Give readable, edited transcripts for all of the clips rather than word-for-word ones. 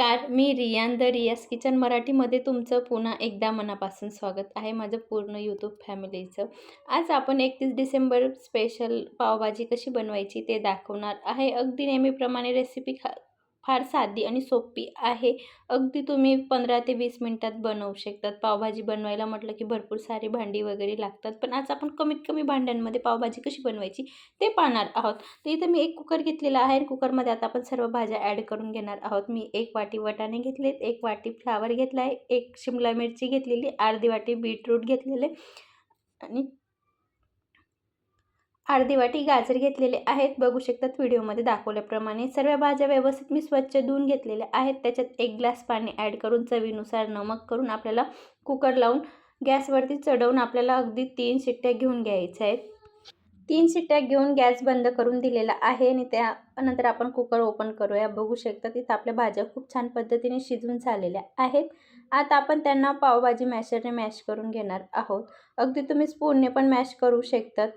नमस्कार, मी रियान द रियाज किचन मराठीमध्ये तुमचं पुन्हा एकदा मनापासून स्वागत आहे माझं पूर्ण यूट्यूब फॅमिलीचं. आज आपण 31 डिसेंबर स्पेशल पावभाजी कशी बनवायची ते दाखवणार आहे. अगदी नेहमीप्रमाणे रेसिपी फार साधी आणि सोपी आहे. अगदी तुम्ही 15 ते 20 मिनिटात बनवू शकतात. पावभाजी बनवायला म्हटलं की भरपूर सारी भांडी वगैरे लागतात, पण आज आपण कमीत कमी भांड्यांमध्ये पावभाजी कशी बनवायची ते पाहणार आहोत. तर इथं मी एक कुकर घेतलेला आहे. कुकरमध्ये आता आपण सर्व भाज्या ॲड करून घेणार आहोत. मी 1 वाटी वाटाणे घेतलेत, 1 वाटी फ्लावर घेतला आहे, 1 शिमला मिरची घेतलेली, अर्धी वाटी बीटरूट घेतलेले आणि अर्धी वाटी गाजर घेतलेले आहेत. बघू शकतात व्हिडिओमध्ये दाखवल्याप्रमाणे. सर्व भाज्या व्यवस्थित मी स्वच्छ धुवून घेतलेल्या आहेत. त्याच्यात 1 ग्लास पाणी ॲड करून चवीनुसार नमक करून आपल्याला कुकर लावून गॅसवरती चढवून आपल्याला अगदी 3 शिट्ट्या घेऊन घ्यायच्या आहेत. 3 शिट्ट्या घेऊन गॅस बंद करून दिलेला आहे आणि त्यानंतर आपण कुकर ओपन करूया. बघू शकता तिथं आपल्या भाज्या खूप छान पद्धतीने शिजून झालेल्या आहेत. आता आपण त्यांना पावभाजी मॅशरने मॅश करून घेणार आहोत. अगदी तुम्ही स्पूनने पण मॅश करू शकतात.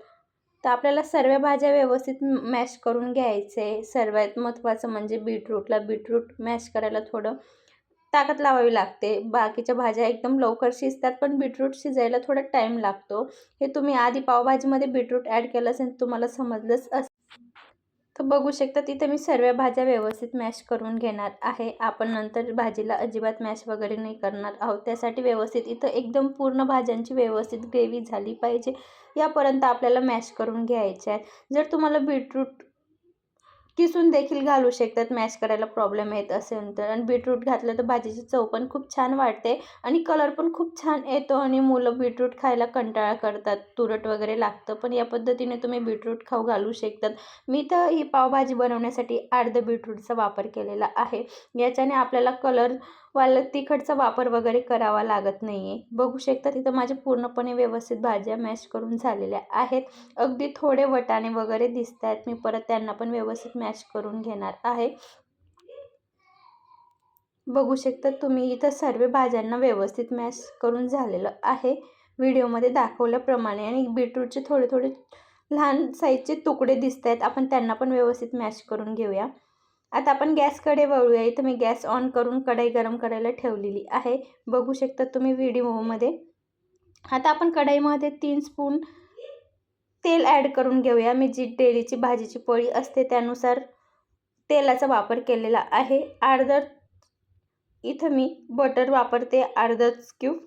तर आपल्याला सर्व भाज्या व्यवस्थित मॅश करून घ्यायचे. सर्वात महत्त्वाचं म्हणजे बीटरूट मॅश करायला थोडं ताकद लावावी लागते. बाकीच्या भाज्या एकदम लवकर शिजतात, पण बीटरूट शिजायला थोडा टाईम लागतो. हे तुम्ही आधी पावभाजीमध्ये बीटरूट ॲड केलं असेल तुम्हाला समजलंच असेल. तर बघू शकता तिथे मी सर्व भाज्या व्यवस्थित मॅश करून घेणार आहे. आपण नंतर भाजीला अजिबात मॅश वगैरे नाही करणार आहोत. त्यासाठी व्यवस्थित इथं एकदम पूर्ण भाज्यांची व्यवस्थित ग्रेव्ही झाली पाहिजे यापर्यंत आपल्याला मॅश करून घ्यायचे आहे. जर तुम्हाला बीटरूट किसून देखील घालू शकतात मॅश करायला प्रॉब्लेम येत असेल तर. आणि बीटरूट घातलं तर भाजीची चव पण खूप छान वाढते आणि कलर पण खूप छान येतो आणि मुलं बीटरूट खायला कंटाळा करतात, तुरट वगैरे लागतं. पण या पद्धतीने तुम्ही बीटरूट खाऊ घालू शकतात. मी तर ही पावभाजी बनवण्यासाठी अर्ध बीटरूटचा वापर केलेला आहे. याच्याने आपल्याला कलरवालं तिखटचा वापर वगैरे करावा लागत नाही आहे. बघू शकता तिथं माझ्या पूर्णपणे व्यवस्थित भाज्या मॅश करून झालेल्या आहेत. अगदी थोडे वाटाणे वगैरे दिसत आहेत. मी परत त्यांना पण व्यवस्थित मॅश करून घेणार आहे. बघू शकता तुम्ही इथं सर्व भाज्यांना व्यवस्थित मॅश करून झालेलं आहे व्हिडिओमध्ये दाखवल्याप्रमाणे. आणि बीटरूटचे थोडे थोडे लहान साईजचे तुकडे दिसत आहेत. आपण त्यांना पण व्यवस्थित मॅश करून घेऊया. आता आपण गॅसकडे वळूया. इथं मी गॅस ऑन करून कढई गरम करायला ठेवलेली आहे. बघू शकता तुम्ही व्हिडिओमध्ये. आता आपण कढईमध्ये 3 स्पून तेल ॲड करून घेऊया. मी जी डेलीची भाजीची पोळी असते त्यानुसार तेलाचा वापर केलेला आहे. इथं मी बटर वापरते अर्धा क्यूब.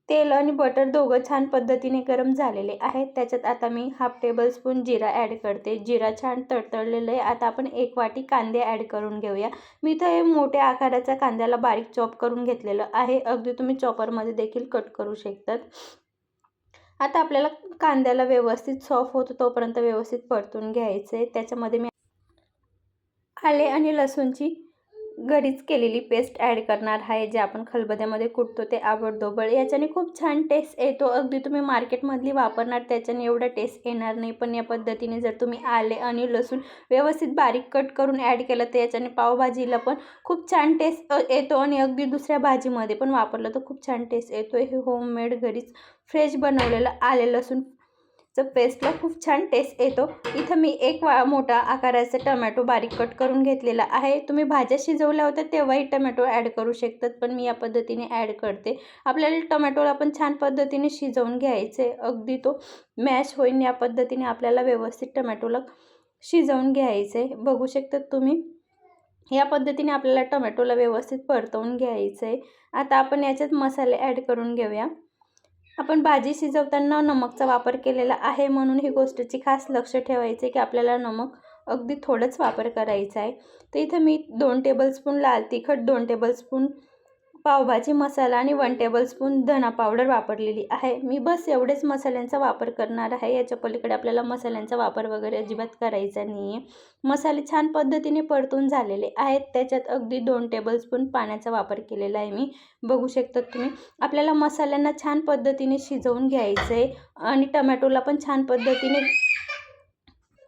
तेल आणि बटर दोघं छान पद्धतीने गरम झालेले आहेत. त्याच्यात आता मी 1/2 टेबलस्पून जिरा ॲड करते. जिरा छान तडतडलेलं आहे. आता आपण 1 वाटी कांदे ॲड करून घेऊया. मी इथं हे मोठ्या आकाराच्या कांद्याला बारीक चॉप करून घेतलेलं आहे. अगदी तुम्ही चॉपरमध्ये देखील कट करू शकतात. आता आपल्याला कांद्याला व्यवस्थित सॉफ्ट होतो तोपर्यंत व्यवस्थित परतून घ्यायचे. त्याच्यामध्ये मी आले आणि लसूणची घरीच केलेली पेस्ट ॲड करणार आहे. जे आपण खलबत्त्यामध्ये कुटतो ते आबडधोबड. याच्याने खूप छान टेस्ट येतो. अगदी तुम्ही मार्केटमधली वापरणार त्याच्याने एवढा टेस्ट येणार नाही, पण या पद्धतीने जर तुम्ही आले आणि लसूण व्यवस्थित बारीक कट करून ॲड केलं तर याच्याने पावभाजीला पण खूप छान टेस्ट येतो आणि अगदी दुसऱ्या भाजीमध्ये पण वापरलं तर खूप छान टेस्ट येतो. हे होममेड घरीच फ्रेश बनवलेलं आले लसूण पेस्टला खूप छान टेस्ट येतो. इथं मी एक मोठा आकाराचा टोमॅटो बारीक कट करून घेतलेला आहे. तुम्ही भाज्या शिजवल्या होत्या तेव्हाही टोमॅटो ॲड करू शकतात, पण मी या पद्धतीने ॲड करते. आपल्याला टोमॅटोला पण छान पद्धतीने शिजवून घ्यायचे. अगदी तो मॅश होईल या पद्धतीने आपल्याला व्यवस्थित टोमॅटोला शिजवून घ्यायचे. बघू शकता तुम्ही या पद्धतीने आपल्याला टोमॅटोला व्यवस्थित परतवून घ्यायचे. आता आपण याच्यात मसाले ॲड करून घेऊया. आपण भाजी शिजवताना नमकचा वापर केलेला आहे, म्हणून ही गोष्टीची खास लक्ष ठेवायचे की आपल्याला नमक अगदी थोडंच वापर करायचा आहे. तर इथं मी 2 टेबलस्पून लाल तिखट, 2 टेबलस्पून पावभाजी मसाला आणि 1 टेबलस्पून धना पावडर वापरलेली आहे. मी बस एवढेच मसाल्यांचा वापर करणार आहे. याच्या पलीकडे आपल्याला मसाल्यांचा वापर वगैरे अजिबात करायचा नाही आहे. मसाले छान पद्धतीने परतून झालेले आहेत. त्याच्यात अगदी 2 टेबलस्पून पाण्याचा वापर केलेला आहे मी. बघू शकता तुम्ही. आपल्याला मसाल्यांना छान पद्धतीने शिजवून घ्यायचं आहे आणि टोमॅटोला पण छान पद्धतीने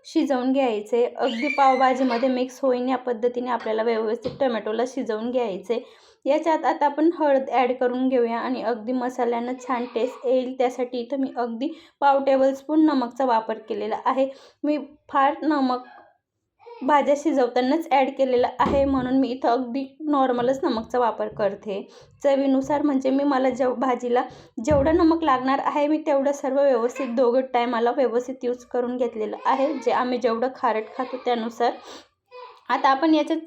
शिजवून घ्यायचे. अगदी पावभाजीमध्ये मिक्स होईन या पद्धतीने आपल्याला व्यवस्थित टोमॅटोला शिजवून घ्यायचे. याच्यात आता आपण हळद ॲड करून घेऊया आणि अगदी मसाल्यांना छान टेस्ट येईल त्यासाठी इथं मी अगदी 1/2 टेबलस्पून नमकचा वापर केलेला आहे. मी फार नमक भाज्या शिजवतानाच ॲड केलेलं आहे, म्हणून मी इथं अगदी नॉर्मलच नमकचा वापर करते. चवीनुसार म्हणजे मला भाजीला जेवढं नमक लागणार आहे मी तेवढं सर्व व्यवस्थित दोघं टायमाला व्यवस्थित यूज करून घेतलेलं आहे, जे आम्ही जेवढं खारट खातो त्यानुसार. आता आपण याच्यात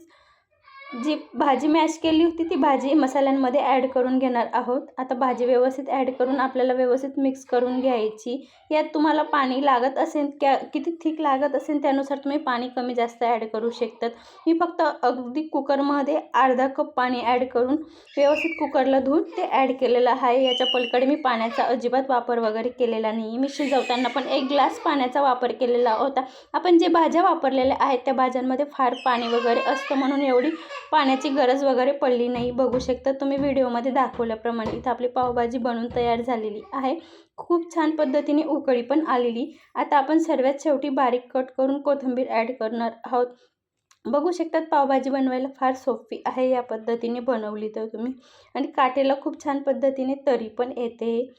जी भाजी मॅश केली होती ती भाजी मसाल्यांमध्ये ॲड करून घेणार आहोत. आता भाजी व्यवस्थित ॲड करून आपल्याला व्यवस्थित मिक्स करून घ्यायची. यात तुम्हाला पाणी लागत असेल किती थिक लागत असेल त्यानुसार तुम्ही पाणी कमी जास्त ॲड करू शकतात. मी फक्त अगदी कुकरमध्ये अर्धा कप पाणी ॲड करून व्यवस्थित कुकरला धुवून ते ॲड केलेलं आहे. याच्या पलीकडे मी पाण्याचा अजिबात वापर वगैरे केलेला नाही. मी शिजवताना पण 1 ग्लास पाण्याचा वापर केलेला होता. आपण जे भाज्या वापरलेल्या आहेत त्या भाज्यांमध्ये फार पाणी वगैरे असतं, म्हणून एवढी पाण्याची गरज वगैरे पडली नाही. बघू शकता तुम्ही व्हिडिओमध्ये दाखवल्याप्रमाणे इथं आपली पावभाजी बनून तयार झालेली आहे. खूप छान पद्धतीने उकळी पण आलेली. आता आपण सर्वात शेवटी बारीक कट करून कोथिंबीर ॲड करणार आहोत. बघू शकतात पावभाजी बनवायला फार सोपी आहे या पद्धतीने बनवली तर तुम्ही, आणि काटेला खूप छान पद्धतीने तरी पण येते.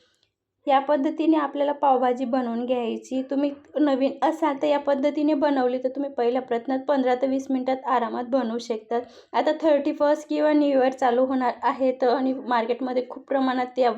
या पद्धतीने आपल्याला पावभाजी बनवून घ्यायची. तुम्ही नवीन असाल तर या पद्धतीने बनवली तर तुम्ही पहिल्या प्रयत्नात 15 ते 20 मिनिटात आरामात बनवू शकतात. आता 31st किंवा न्यू इयर चालू होणार आहे तर, आणि मार्केटमध्ये खूप प्रमाणात या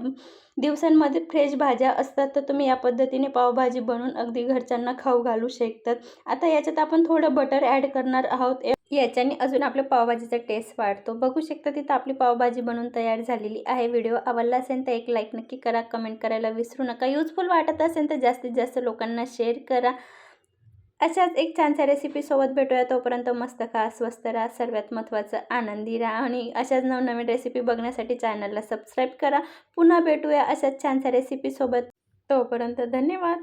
दिवसांमध्ये फ्रेश भाज्या असतात, तर तुम्ही या पद्धतीने पावभाजी बनवून अगदी घरच्यांना खाऊ घालू शकतात. आता याच्यात आपण थोडं बटर ॲड करणार आहोत. याच्याने अजून आपल्या पावभाजीचा टेस्ट वाढतो. बघू शकता तिथं आपली पावभाजी बनवून तयार झालेली आहे. व्हिडिओ आवडला असेल तर एक लाईक नक्की करा, कमेंट करायला विसरू नका. युजफुल वाटत असेल तर जास्तीत जास्त लोकांना शेअर करा. अशाच एक छानशा रेसिपीसोबत भेटूया. तोपर्यंत मस्त खा, स्वस्त राहा, सर्वात महत्त्वाचं आनंदी राहा, आणि अशाच नवनवीन रेसिपी बघण्यासाठी चॅनलला सबस्क्राईब करा. पुन्हा भेटूया अशाच छानशा रेसिपीसोबत. तोपर्यंत धन्यवाद.